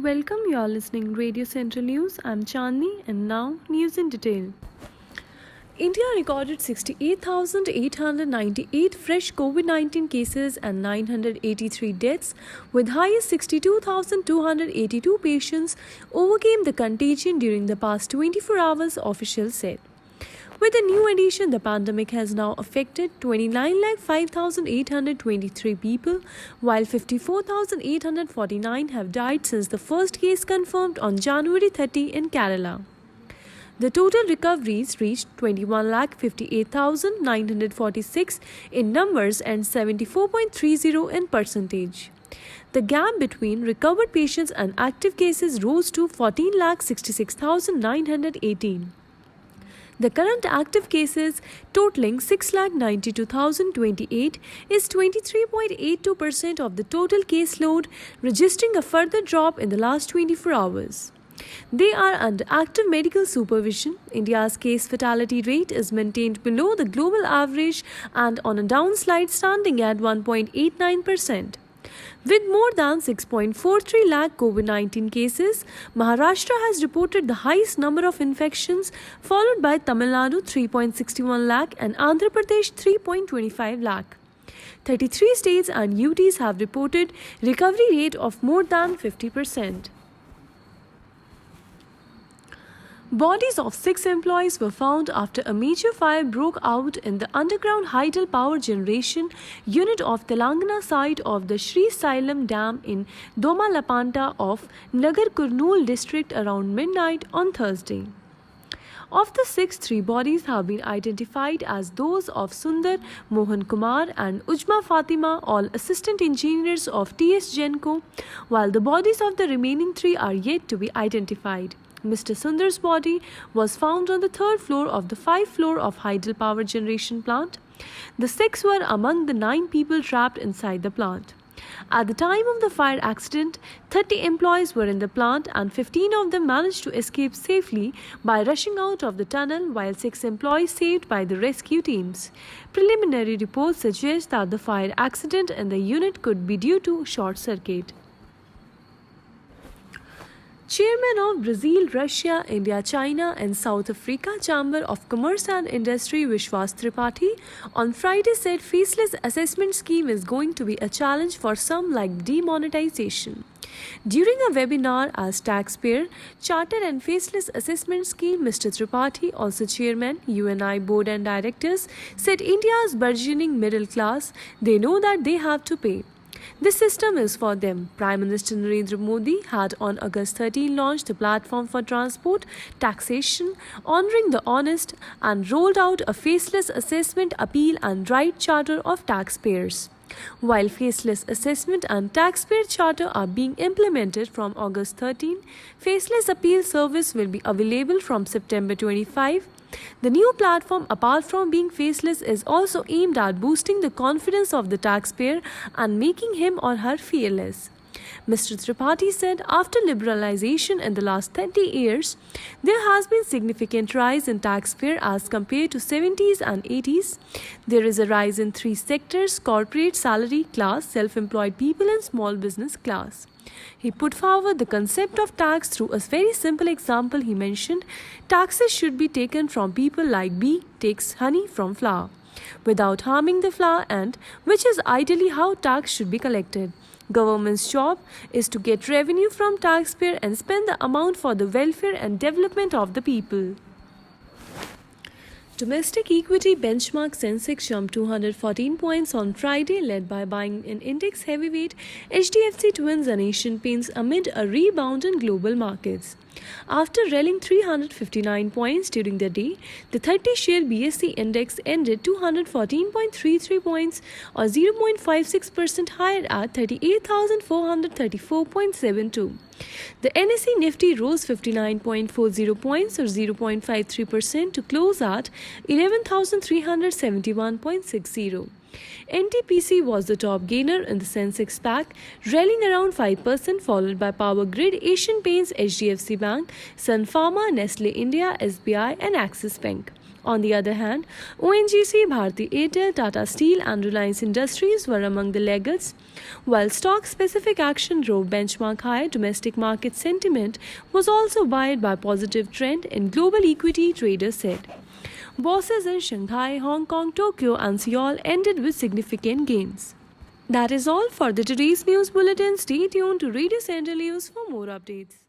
Welcome, you are listening Radio Central News. I'm Chandni and now news in detail. India recorded 68,898 fresh COVID-19 cases and 983 deaths, with highest 62,282 patients overcame the contagion during the past 24 hours, officials said. With the new addition, the pandemic has now affected 29,05,823 people, while 54,849 have died since the first case confirmed on January 30 in Kerala. The total recoveries reached 21,58,946 in numbers and 74.30 in percentage. The gap between recovered patients and active cases rose to 14,66,918. The current active cases, totaling 6,92,028, is 23.82% of the total caseload, registering a further drop in the last 24 hours. They are under active medical supervision. India's case fatality rate is maintained below the global average and on a downslide, standing at 1.89%. With more than 6.43 lakh COVID-19 cases, Maharashtra has reported the highest number of infections, followed by Tamil Nadu 3.61 lakh and Andhra Pradesh 3.25 lakh. 33 states and UTs have reported recovery rate of more than 50%. Bodies of 6 employees were found after a major fire broke out in the underground hydel power generation unit of Telangana side of the Sri Sailam Dam in Domalapanta of Nagar Kurnool district around midnight on Thursday. Of the 6, 3 bodies have been identified as those of Sundar Mohan Kumar and Ujma Fatima, all assistant engineers of TS Genco, while the bodies of the remaining 3 are yet to be identified. Mr. Sundar's body was found on the 3rd floor of the 5th floor of Hydel Power Generation Plant. The 6 were among the 9 people trapped inside the plant. At the time of the fire accident, 30 employees were in the plant and 15 of them managed to escape safely by rushing out of the tunnel, while 6 employees saved by the rescue teams. Preliminary reports suggest that the fire accident in the unit could be due to short circuit. Chairman of Brazil, Russia, India, China and South Africa Chamber of Commerce and Industry Vishwas Tripathi on Friday said faceless assessment scheme is going to be a challenge for some, like demonetization. During a webinar as taxpayer, charter and faceless assessment scheme, Mr. Tripathi, also chairman, UNI board and directors, said India's burgeoning middle class, they know that they have to pay. This system is for them. Prime Minister Narendra Modi had on August 13 launched the platform for transport taxation, honouring the honest, and rolled out a faceless assessment appeal and right charter of taxpayers. While faceless assessment and taxpayer charter are being implemented from August 13, faceless appeal service will be available from September 25. The new platform, apart from being faceless, is also aimed at boosting the confidence of the taxpayer and making him or her fearless. Mr. Tripathi said after liberalization in the last 30 years, there has been significant rise in taxpayer as compared to 70s and 80s. There is a rise in 3 sectors: corporate, salary class, self-employed people and small business class. He put forward the concept of tax through a very simple example. He mentioned taxes should be taken from people like bee takes honey from flower, without harming the flower, and which is ideally how tax should be collected. Government's job is to get revenue from taxpayer and spend the amount for the welfare and development of the people. Domestic equity benchmark Sensex jumped 214 points on Friday, led by buying in index heavyweight HDFC Twins and Asian Paints amid a rebound in global markets. After rallying 359 points during the day, the 30-share BSE index ended 214.33 points or 0.56% higher at 38,434.72. The NSE Nifty rose 59.40 points or 0.53% to close at 11,371.60. NTPC was the top gainer in the Sensex pack, rallying around 5%, followed by Power Grid, Asian Paints, HDFC Bank, Sun Pharma, Nestle India, SBI and Axis Bank. On the other hand, ONGC, Bharti Airtel, Tata Steel and Reliance Industries were among the laggards. While stock-specific action drove benchmark higher, domestic market sentiment was also buoyed by positive trend in global equity, traders said. Bosses in Shanghai, Hong Kong, Tokyo and Seoul ended with significant gains. That is all for the today's news bulletin. Stay tuned to Radio Central News for more updates.